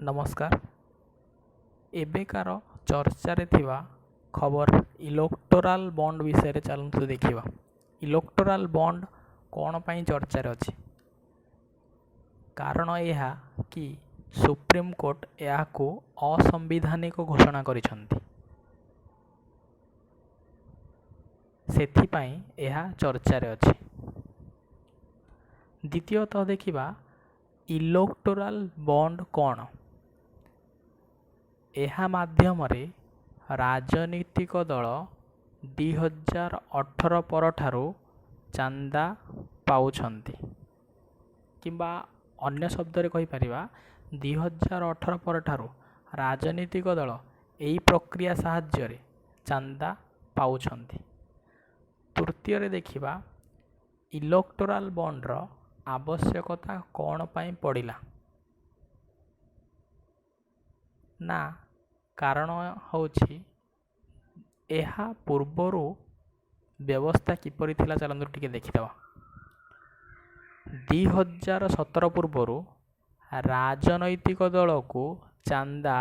नमस्कार। एबेकार चर्चारे थिबा खबर इलेक्टोरल बॉन्ड विषय चलतु देखिबा। इलेक्टोरल बॉन्ड कौन पाई चर्चा रे अछि? कारण यह कि सुप्रीम कोर्ट यह असंविधानिक घोषणा करिसंती। सेथिपाई यह चर्चा रे अछि। द्वितीयतः देखिबा इलेक्टोरल बॉन्ड कौन? ଏହା ମାଧ୍ୟମରେ ରାଜନୈତିକ ଦଳ 2018 ପରଠାରୁ ଚାନ୍ଦା ପାଉଛନ୍ତି, କିମ୍ବା ଅନ୍ୟ ଶବ୍ଦରେ କହିପାରିବା 2018 ପରଠାରୁ ରାଜନୈତିକ ଦଳ ଏହି ପ୍ରକ୍ରିୟା ସାହାଯ୍ୟରେ ଚାନ୍ଦା ପାଉଛନ୍ତି। ତୃତୀୟରେ ଦେଖିବା ଇଲେକ୍ଟୋରାଲ ବଣ୍ଡର ଆବଶ୍ୟକତା କ'ଣ ପାଇଁ ପଡ଼ିଲା? ନା କାରଣ ହେଉଛି ଏହା ପୂର୍ବରୁ ବ୍ୟବସ୍ଥା କିପରି ଥିଲା ଚାଲନ୍ତୁ ଟିକେ ଦେଖିଦେବା। 2017 ପୂର୍ବରୁ ରାଜନୈତିକ ଦଳକୁ ଚାନ୍ଦା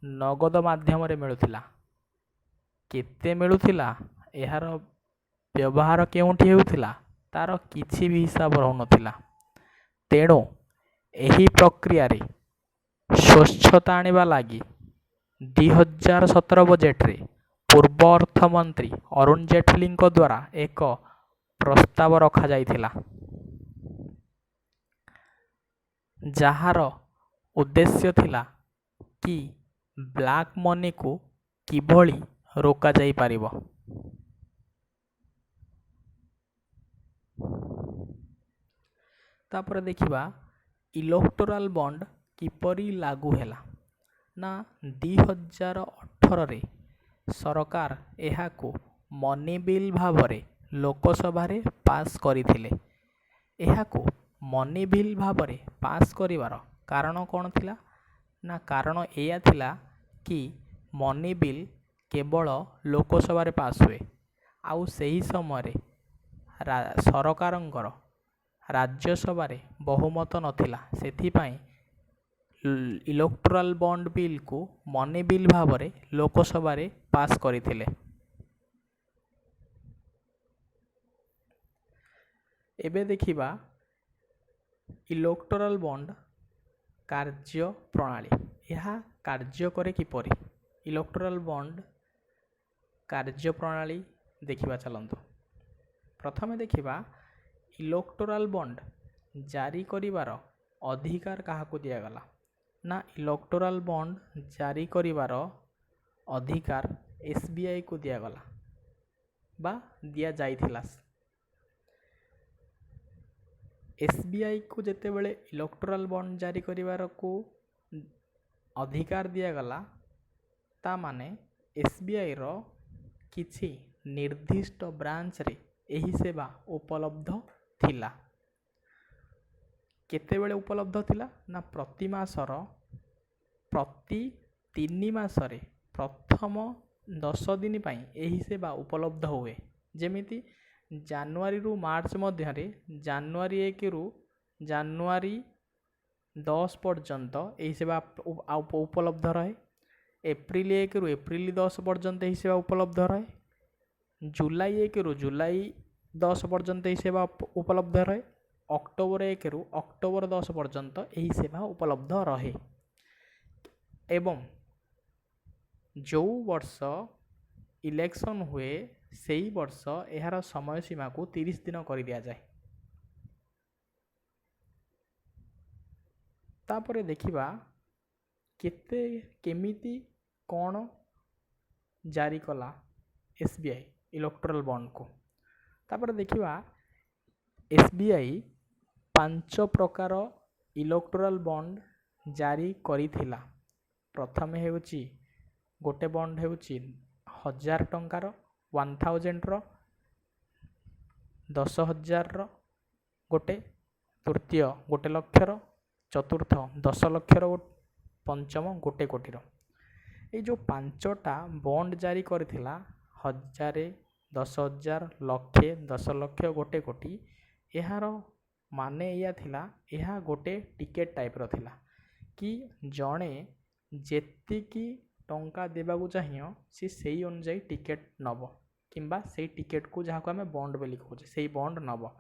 ନଗଦ ମାଧ୍ୟମରେ ମିଳୁଥିଲା। କେତେ ମିଳୁଥିଲା, ଏହାର ବ୍ୟବହାର କେଉଁଠି ହେଉଥିଲା, ତାର କିଛି ବି ହିସାବ ରହୁନଥିଲା। ତେଣୁ ଏହି ପ୍ରକ୍ରିୟାରେ ସ୍ୱଚ୍ଛତା ଆଣିବା ଲାଗି 2017 ବଜେଟରେ ପୂର୍ବ ଅର୍ଥମନ୍ତ୍ରୀ ଅରୁଣ ଜେଟଲୀଙ୍କ ଦ୍ୱାରା ଏକ ପ୍ରସ୍ତାବ ରଖାଯାଇଥିଲା, ଯାହାର ଉଦ୍ଦେଶ୍ୟ ଥିଲା କି ବ୍ଲାକ୍ ମନିକୁ କିଭଳି ରୋକାଯାଇପାରିବ। ତାପରେ ଦେଖିବା ଇଲେକ୍ଟୋରାଲ ବଣ୍ଡ କିପରି ଲାଗୁ ହେଲା। ନା 2018ରେ ସରକାର ଏହାକୁ ମନି ବିଲ୍ ଭାବରେ ଲୋକସଭାରେ ପାସ୍ କରିଥିଲେ। ଏହାକୁ ମନି ବିଲ୍ ଭାବରେ ପାସ୍ କରିବାର କାରଣ କ'ଣ ଥିଲା? ନା କାରଣ ଏଇଆ ଥିଲା କି ମନି ବିଲ୍ କେବଳ ଲୋକସଭାରେ ପାସ୍ ହୁଏ, ଆଉ ସେହି ସମୟରେ ସରକାରଙ୍କର ରାଜ୍ୟସଭାରେ ବହୁମତ ନଥିଲା। ସେଥିପାଇଁ ଇଲେକ୍ଟୋରାଲ ବଣ୍ଡ ବିଲ୍କୁ ମନି ବିଲ୍ ଭାବରେ ଲୋକସଭାରେ ପାସ୍ କରିଥିଲେ। ଏବେ ଦେଖିବା ଇଲେକ୍ଟୋରାଲ ବଣ୍ଡ କାର୍ଯ୍ୟ ପ୍ରଣାଳୀ। ଏହା କାର୍ଯ୍ୟ କରେ କିପରି? ଇଲେକ୍ଟୋରାଲ ବଣ୍ଡ କାର୍ଯ୍ୟ ପ୍ରଣାଳୀ ଦେଖିବା ଚାଲନ୍ତୁ। ପ୍ରଥମେ ଦେଖିବା ଇଲେକ୍ଟୋରାଲ ବଣ୍ଡ ଜାରି କରିବାର ଅଧିକାର କାହାକୁ ଦିଆଗଲା। ନା ଇଲେକ୍ଟୋରାଲ ବଣ୍ଡ ଜାରି କରିବାର ଅଧିକାର SBIକୁ ଦିଆଗଲା ବା ଦିଆଯାଇଥିଲା। SBIକୁ ଯେତେବେଳେ ଇଲେକ୍ଟୋରାଲ ବଣ୍ଡ ଜାରି କରିବାରକୁ ଅଧିକାର ଦିଆଗଲା, ତା ମାନେ SBIର କିଛି ନିର୍ଦ୍ଦିଷ୍ଟ ବ୍ରାଞ୍ଚରେ ଏହି ସେବା ଉପଲବ୍ଧ ଥିଲା। କେତେବେଳେ ଉପଲବ୍ଧ ଥିଲା? ନା ପ୍ରତି 3 ମାସରେ ପ୍ରଥମ 10 ଦିନ ପାଇଁ ଏହି ସେବା ଉପଲବ୍ଧ ହୁଏ। ଯେମିତି ଜାନୁଆରୀରୁ ମାର୍ଚ୍ଚ ମଧ୍ୟରେ ଜାନୁଆରୀ 1ରୁ ଜାନୁଆରୀ 10 ପର୍ଯ୍ୟନ୍ତ ଏହି ସେବା ଉପଲବ୍ଧ ରହେ। ଏପ୍ରିଲ 1ରୁ ଏପ୍ରିଲ 10 ପର୍ଯ୍ୟନ୍ତ ଏହି ସେବା ଉପଲବ୍ଧ ରହେ। ଜୁଲାଇ 1ରୁ ଜୁଲାଇ 10 ପର୍ଯ୍ୟନ୍ତ ଏହି ସେବା ଉପଲବ୍ଧ ରହେ। ଅକ୍ଟୋବର 1ରୁ ଅକ୍ଟୋବର 10 ପର୍ଯ୍ୟନ୍ତ ଏହି ସେବା ଉପଲବ୍ଧ ରହେ। ଏବଂ ଯେଉଁ ବର୍ଷ ଇଲେକ୍ସନ୍ ହୁଏ, ସେହି ବର୍ଷ ଏହାର ସମୟ ସୀମାକୁ 30 ଦିନ କରିଦିଆଯାଏ। ତାପରେ ଦେଖିବା କେମିତି କ'ଣ ଜାରି କଲା SBI ଇଲେକ୍ଟୋରାଲ ବଣ୍ଡକୁ। ତାପରେ ଦେଖିବା SBI 5 ପ୍ରକାର ଇଲେକ୍ଟୋରାଲ ବଣ୍ଡ ଜାରି କରିଥିଲା। ପ୍ରଥମେ ହେଉଛି ଗୋଟେ ବଣ୍ଡ ହେଉଛି 1000 ଟଙ୍କାର, 1000ର, 10,000ର ଗୋଟେ, ତୃତୀୟ 1 ଲକ୍ଷର, ଚତୁର୍ଥ 10 ଲକ୍ଷର, ପଞ୍ଚମ 1 କୋଟିର। ଏଇ ଯେଉଁ 5ଟା ବଣ୍ଡ ଜାରି କରିଥିଲା, 1000, 10,000, ଲକ୍ଷେ, 10 ଲକ୍ଷ, 1 କୋଟି, ଏହାର ମାନେ ଏଇଆ ଥିଲା, ଏହା ଗୋଟେ ଟିକେଟ୍ ଟାଇପ୍ର ଥିଲା कि जड़े जेतिकी टंका देवाकू चाहिए सी सेई अनुजाई टिकेट नब किंबा से टिकेट को जहाँ को आम बॉन्ड बोली कहूचे से बॉन्ड नब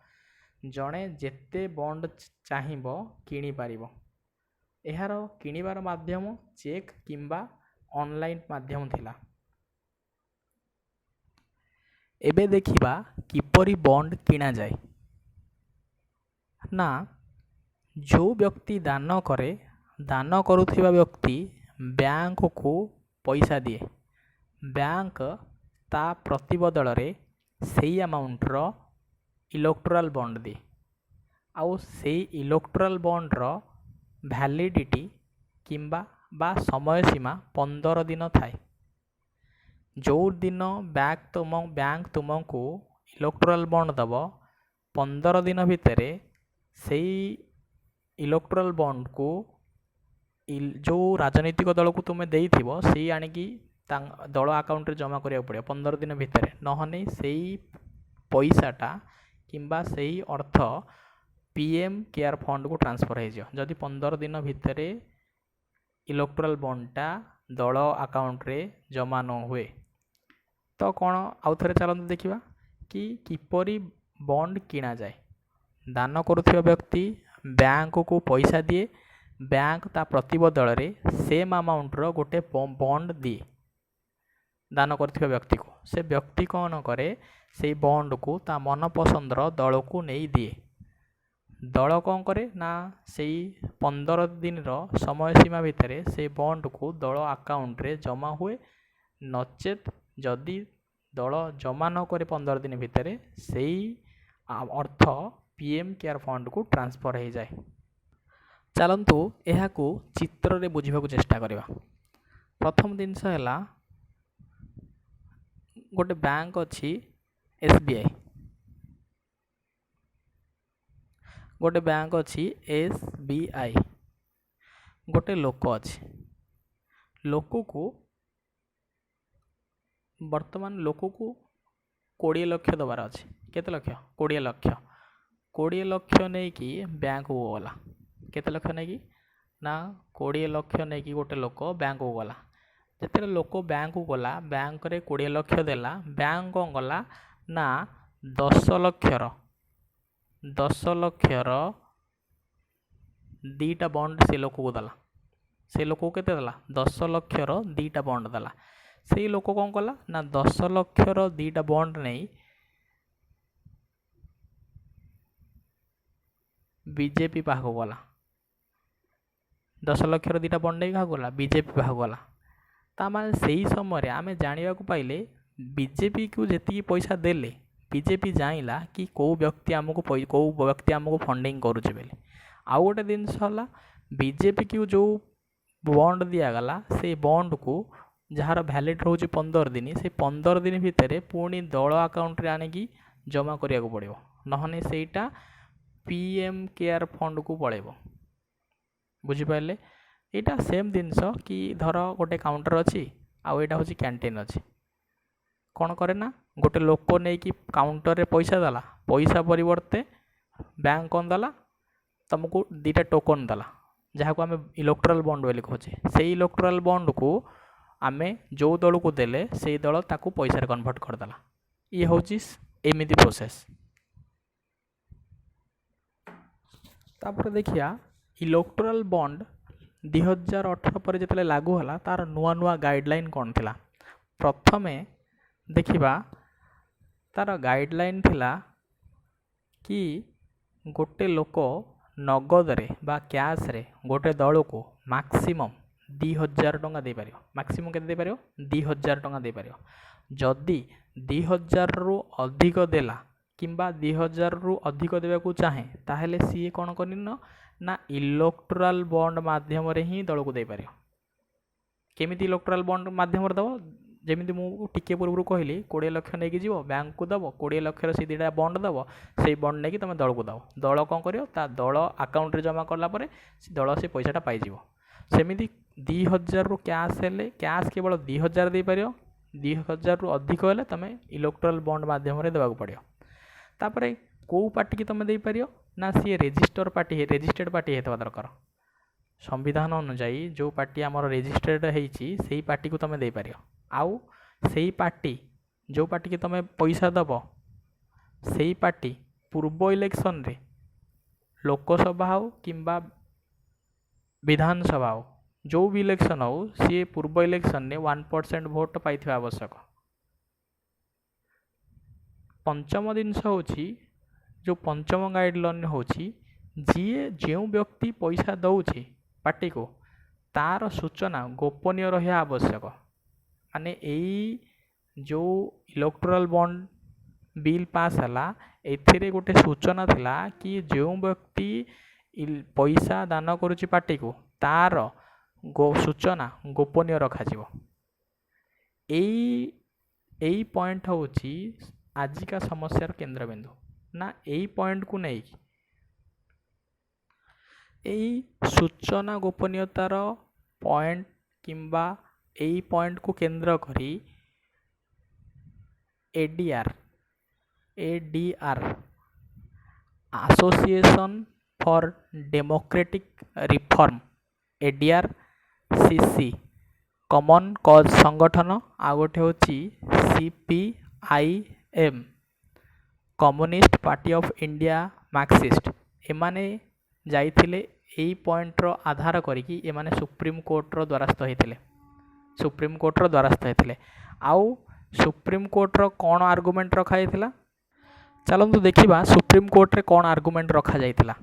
जड़े जेते बॉन्ड चाहिए किणी पारिबो। एहार किणिबार माध्यम चेक किंबा ऑनलाइन माध्यम थिला। एबे देखिबा किपरि बॉन्ड किणा जाए ना जो व्यक्ति दान करे दान करुथिबा व्यक्ति बैंक को पैसा दिए बैंक ता प्रतिबदल रे सेई अमाउंट रो इलेक्टोरल बॉन्ड दिए आउ सेई इलेक्टोरल बॉन्ड रो भैलिडिटी किंबा बा समय सीमा 15 दिन थाए। जो दिन बैंक तुमको इलेक्टोरल बॉन्ड दब 15 दिन भितर से इलेक्टोरल बॉन्ड को जो राजनीतिक दल को तुम्हें देइथिबो से आनिकी दल अकाउंट रे जमा करिया पड़े 15 दिन भितर नहने से पैसाटा किंबा से अर्थ पीएम केयर फंड को ट्रांसफर हो जदि 15 दिन भितर इलेक्टोरल बॉन्डटा दल अकाउंट रे जमा न हुए तो कौन आउ थे चलते देखा कि किपरि बॉन्ड किणा जाए। दान करुथिबा व्यक्ति बैंक को पैसा दिए बैंक ता प्रतिबदल रे सेम अमाउंट रो गोटे बॉन्ड दिए दान करुथिबा व्यक्ति को से व्यक्ति कौन करे से बॉन्ड को ता मन पसंद रो दल को नहीं दिए दल कौन करे ना से 15 दिन रो समय सीमा भितर से बॉन्ड को दल अकाउंट रे जमा हुए नचेत जदि दल जमा न करे 15 दिन भितर से अर्थ पीएम केयर फंड को ट्रांसफर हो जाए। चलतु यह चित्र रे बुझा चेष्टा करवा। प्रथम जिनस है गोटे बैंक अच्छी एसबीआई गोटे बैंक अच्छी एसबीआई गोटे लोक अच्छी लोक को वर्तमान लोक को 20 लक्ष दबार अच्छे केते लक्ष 20 लक्ष 20 लक्ष नहीं कि बैंक को गला केते लक्ष नहीं कि ना 20 लक्ष नहीं कि गोटे लोक बैंक को गला जिते लोक बैंक को गला बैंक रे 20 लक्ष देला बैंक कौन गला ना 10 लक्षर दीटा बॉन्ड से लोक को देला से लोक को केते देला 10 लक्षर दीटा बॉन्ड देला से लोक कौन कला ना 10 लक्षर दीटा बॉन्ड नहीं बीजेपी पाख गला 10 लक्षर दीटा बॉन्ड नहीं क्या गला बीजेपी पाख गला तामान से समय आम जाना पाइले बीजेपी को जी पैसा देले बीजेपी जाइला कि कौ व्यक्ति आमको फंडिंग करुचे बोली आउ गोटे जिनस बीजेपी को जो बॉन्ड दिगला से बॉन्ड को जार भैलिड रोज 15 दिन से 15 दिन भितर पुणी दल अकाउंट रे आनिकी जमा करिया को पड़िबो नहने सेटा पीएम केयर फंड को पड़ेबो। बुझी पाइले एटा सेम जिनस कि धर गोटे काउंटर अच्छी आउ एटा होची कैंटीन अच्छी कौन करे ना गोटे लोक नहीं कि काउंटर रे पैसा देला पैसा परिवर्ते बैंक कौन देला तुमको दीटा टोकन देला जहाँ को आम इलेक्टोरल बॉन्ड बोली कहे से इलेक्टोरल बॉन्ड को आम जो दल को देले से दल ताकू पैसा रे कन्वर्ट करदेला ये हूँ एमती प्रोसेस। तापर देखिया इलेक्टोरल बॉन्ड 2018 पर जितने लागू हला तार नुआ नुआ गाइडलाइन कौन थिला। प्रथमे देखिबा तार गाइडलाइन थिला कि गोटे लोक नगद रे बा कैश रे गोटे दल को मैक्सिमम 2000 टंका दे पारियो मैक्सिमम केते दे पारियो 2000 टंका दे पारियो जदि 2000 रु अधिक देला किंबा 2000 रु अधिक देवा को चाहे ताहेले सी कौन करन ना इलेक्टोरल बॉन्ड माध्यम रे ही दल को दे पारियो केमिति इलेक्टोरल बॉन्ड माध्यम रे दबो जमीन मुझे टिके पूर्व कहली 20 लक्ष नहीं जीव बैंक को दब 20 लक्षर से दीटा बॉन्ड दब से बॉन्ड नहीं तुम दल को दब दल कौन कर दल अकाउंट रे जमा कलापर दल से पैसाटा पाइज सेमती 2000 रु कैश हेले कैश केवल 2000 दे पार 2000 रु अधिक हेले तुम इलेक्टोरल बॉन्ड माध्यम देवाक पड़ो तापर कौ पार्टी की तुम दे पार ना सी रजिस्टर्ड पार्टी होता दरकार संविधान अनुजाई जो पार्टी आमर रेजिस्टर्ड होती से पार्टी को तुम देपर आउ से पार्टी जो पार्टी की तुम पैसा दब से पार्टी पूर्व इलेक्शन रे लोकसभा हो किंबा विधानसभा हो जो भी इलेक्शन हो सी पूर्व इलेक्शन ने 1% भोट पाई आवश्यक। पंचम जिनस हूँ जो पंचम गाइडलाइन हूँ जी जो व्यक्ति पैसा दौचे पार्टी को तार सूचना गोपनीय रहा आवश्यक। माने यही जो इलेक्टोरल बॉन्ड बिल पास है एथिरे गोटे सूचना थिला कि जो व्यक्ति पैसा दान करुच्ची पार्टी को तार सूचना गोपनीय रखा यही पॉइंट हूँ आजिका समस्यार केंद्रबिंदु ना यही पॉइंट को नहीं यही सूचना गोपनीयतार पॉइंट किंबा यही पॉइंट को केंद्र करी ADR association for democratic reform ADR CC common cause संगठन आ गोटे हूँ CPIM communist party of India Marxist एमाने जाइथिले एई पॉइंट रो आधार करिकी एमाने सुप्रीम कोर्ट रो द्वारस्थ होइथिले आउ सुप्रीम कोर्ट रो कौन आर्गुमेंट रखा जाइथिला चलंतु देखिबा सुप्रीम कोर्ट रे कौन आर्गुमेंट रखा जाइथिला।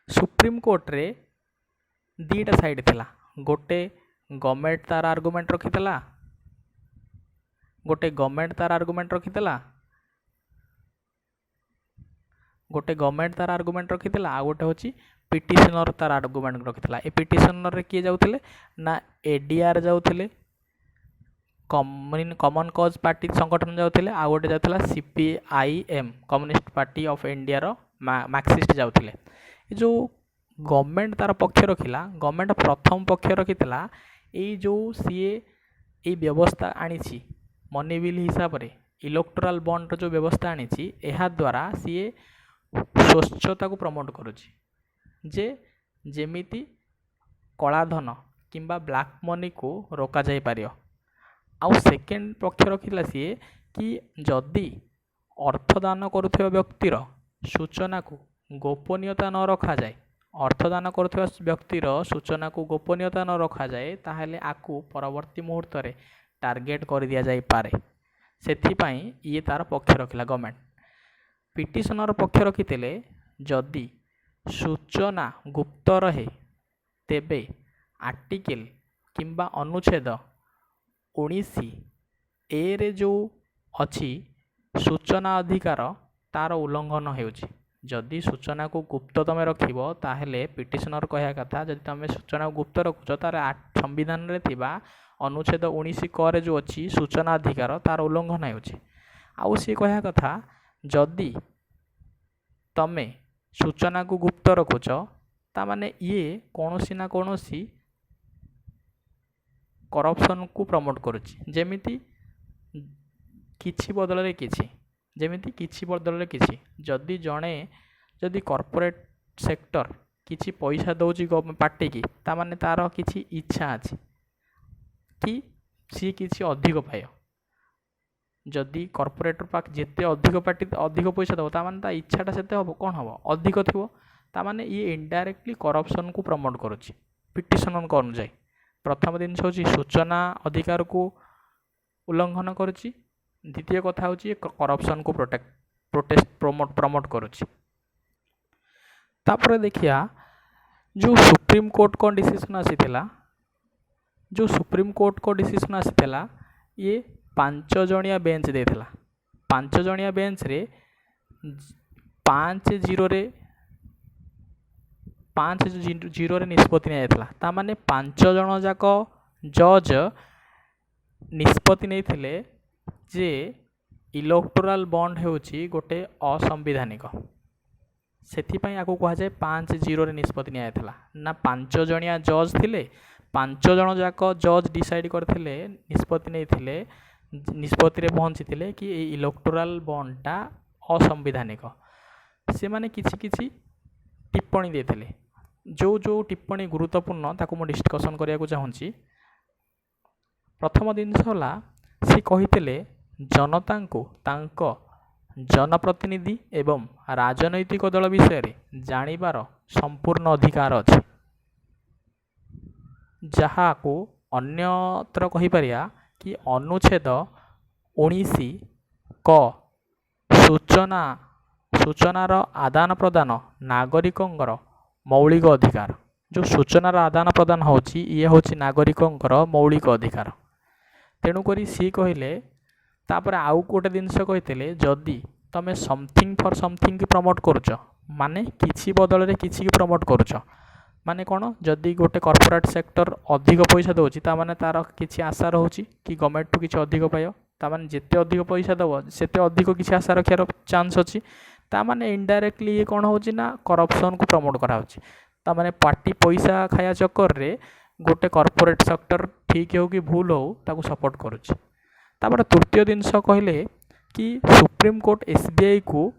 सुप्रीम कोर्ट रे दीटा साइड थिला गोटे गवर्नमेंट तार आर्गुमेंट रखिथिला गोटे गवर्नमेंट तार आर्गुमेंट रखिथिला आ गोटे होची पिटिशनर तार आर्गुमेंट रखिथिला। ए पिटिशनर रे किए जाउथिले ना एडीआर जाउथिले कॉमन कॉज पार्टी संगठन जाउथिले आ गोटे जाउथिला CPIM communist party of India रो मार्क्सिस्ट जाउथिले। जो गवर्नमेंट तार पक्ष रखिला गवर्नमेंट प्रथम पक्ष रखिथिला ए जो सीए ए व्यवस्था आनीछि मनी बिल हिसाब रे इलेक्टोरल बॉन्ड जो व्यवस्था आनीछि एहा द्वारा सीए स्वच्छता को प्रमोट करुछि जे जेमिति कला धन किंबा ब्लैक मनी को रोका जाई पारियो। आउ सेकेंड पक्ष रखिला सीए कि जदि अर्थदान करुथिबा व्यक्तिर सूचना को गोपनीयता न रखा जाए अर्थदान करुथिबा व्यक्तिर सूचना को गोपनीयता न रखा जाए ताहले आकु परवर्ती मुहूर्त रे टार्गेट कर दिया जाई पारे सेथिपाई ये तार पक्ष रखिला गवर्नमेंट। पिटिशनर पक्ष रखिथिले जदि सूचना गुप्त रहे तेबे आर्टिकल किंबा अनुच्छेद 19 ए रे जो अछि सूचना अधिकार तार उल्लंघन हेउछि। जदि सूचना को गुप्त तमे रखिबो ताहेले पिटिशनर कहया कथा जदि तमे सूचना गुप्त रखुछ तार संविधान रे थिबा अनुच्छेद 19 क रे जो अछि सूचना अधिकार तार उल्लंघन हेउछि। आउ से कहया कथा जदि तमे सूचना को गुप्त रखुछ ता माने ये कोनोसी ना कोनोसी करप्शन को प्रमोट करुछि जेमिति किछि बदलरे किछि जदि जणे जदि कॉर्पोरेट सेक्टर किछि पैसा दउछि पार्टी की ता माने तार किछि इच्छा अछि कि सी किछि अधिक पाय जदि कॉर्पोरेटर पाक जेते अधिक पार्टी अधिक पैसा दब ता माने ता इच्छाटा सेते हबो कोन हबो अधिक थिबो ता माने ये इनडायरेक्टली करप्शन को प्रमोट करुछि। पिटिशनर को अनुसार प्रथम दिन होची सूचना अधिकार को उल्लंघन करुछि द्वितीय कथा होची करप्शन को प्रोटेस्ट प्रमोट करुछि। तापर देखिया जो सुप्रीम कोर्ट को डिसीजन आसीथिला ये 5 जणिया बेंच देथिला 5 जणिया बेंच रे 5-0 रे निष्पत्ति नै जायथिला ता माने 5 जण जाक जज निष्पत्ति नैथिले जे इलेक्टोरल बॉन्ड हेउची गोटे असंविधानिक सेथिपाई आकु कहा जाए 5-0 रे निष्पत्ति नै जायथिला ना 5 जणिया जज थिले 5 जण जाक जज डिसाइड करथिले निष्पत्ति नैथिले निष्पत्ति रे पहुंचीथिले कि इलेक्टोरल बॉन्डटा असंविधानिक से माने किछि टिप्पणी देते जो जो टिप्पणी गुरुत्वपूर्ण ताकू मु डिस्कसन करने चाहूँगी। प्रथम जिनस है सी कही जनता को तांको जनप्रतिनिधि एवं राजनैतिक दल विषय जानिबार संपूर्ण अधिकार अच्छे, जहाँ को अन्यत्र कहीपर कि अनुच्छेद 19 क सूचनार आदान प्रदान नागरिकंर मौलिक अधिकार। जो सूचनार आदान प्रदान होची ये होची नागरिकंर मौलिक अधिकार। तेणुक सी कहले तापर आउ गोटे जिनस कही जदि तमें समथिंग फॉर समथिंग की प्रमोट करुच माने किछि बदल रे किछि की प्रमोट करुच माने कौन, जदि गोटे कॉर्पोरेट सेक्टर अधिक पैसा दौर तार तार किसी आशा रोचे कि गवर्नमेंट टू किसी अधिक पाइब, ताने जिते अधिक पैसा दब सेते अधिक किसी आशा रखार चान्स अच्छी। ताने इनडायरेक्टली ये कौन होची ना करप्शन को प्रमोट कराउची। ताने पार्टी पैसा खाया चक्कर रे गोटे कॉर्पोरेट सेक्टर ठीक हो कि भूल हो ताकू सपोर्ट करुची। तापर तृतीय जिनस कहले कि सुप्रीम कोर्ट एसबीआई को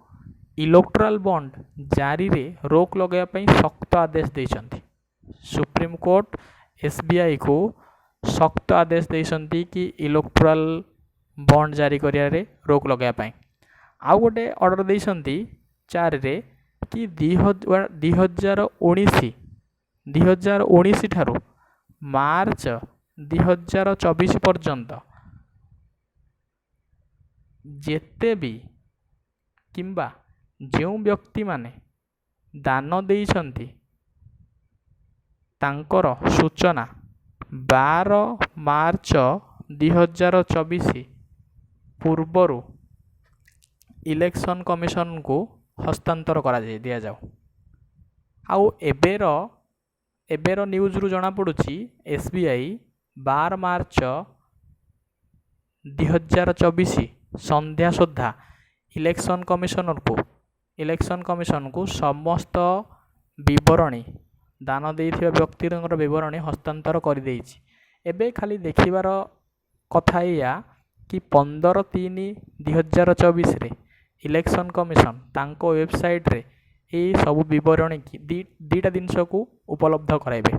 इलेक्टोरल बॉन्ड जारी रे रोक लगाई सख्त आदेश देइछंती। सुप्रीम कोर्ट एसबीआई को सख्त आदेश देइछंती कि इलेक्टोरल बॉन्ड जारी करिया रे रोक लगाई। आउ गोटे ऑर्डर देइछंती 4 रे कि 2019 ठारू मार्च 2024 पर्यंत जेते भी किंबा जो व्यक्ति माने दान देइछंती तांकर सूचना 12 मार्च 2024 पूर्वर इलेक्शन कमिशन को हस्तांतर करा दिया जाओ। आउ एबेर न्यूज रु जना पड़ुची एसबीआई 12 मार्च 2024 संध्या सुधा इलेक्शन कमिशन को समस्त विवरणी दान देइथिबा व्यक्तिर विवरणी हस्तांतर कर देइछि। एबे खाली देखिबार कथा या कि 15/3/2024 रे इलेक्शन कमिशन तांको वेबसाइट रे ये सब विवरणी की दीटा जिनस को उपलब्ध कराइबे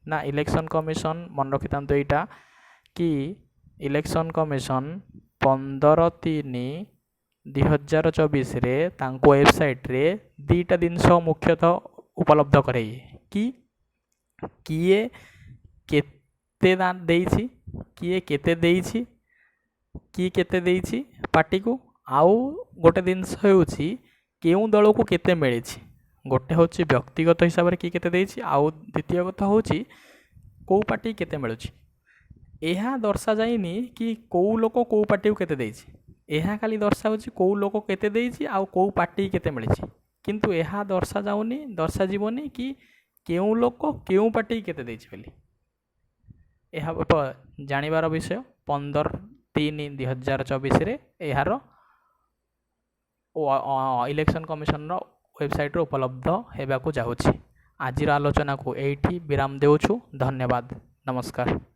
ना। इलेक्शन कमिशन मन रखितांतो एटा कि इलेक्शन कमिशन 15/3/2024 रे तांको वेबसाइट रे दीटा जिनस मुख्यतः उपलब्ध कराई कि किए केते दान देइछि, किए केते देइछि, कि केते देइछि पार्टी को। आउ गोटे जिनस होउछि केउ दल को केते मिलिछि। गोटे होछि व्यक्तिगत हिसाब रे कि केते देइछि, आउ द्वितीय कथा होछि को पार्टी केते मिलुछि। एहा दर्शा जाइनी कि कौ लोक कौ पार्टी को केते देइछि, एहा खाली दर्शा होछि कौ लोक केते देइछि आउ कौ पार्टी केते मिलिछि। किंतु एहा दर्शा जीवनी कि केउ लोक केउ पार्टी केते देइछि बोली। एहा जानिबार विषय 15/3/2024 रे एहार इलेक्शन कमिशन वेबसाइट उपलब्ध हेबाकू जाउछि। आजिर आलोचना को एठी विराम देउछु। धन्यवाद, नमस्कार।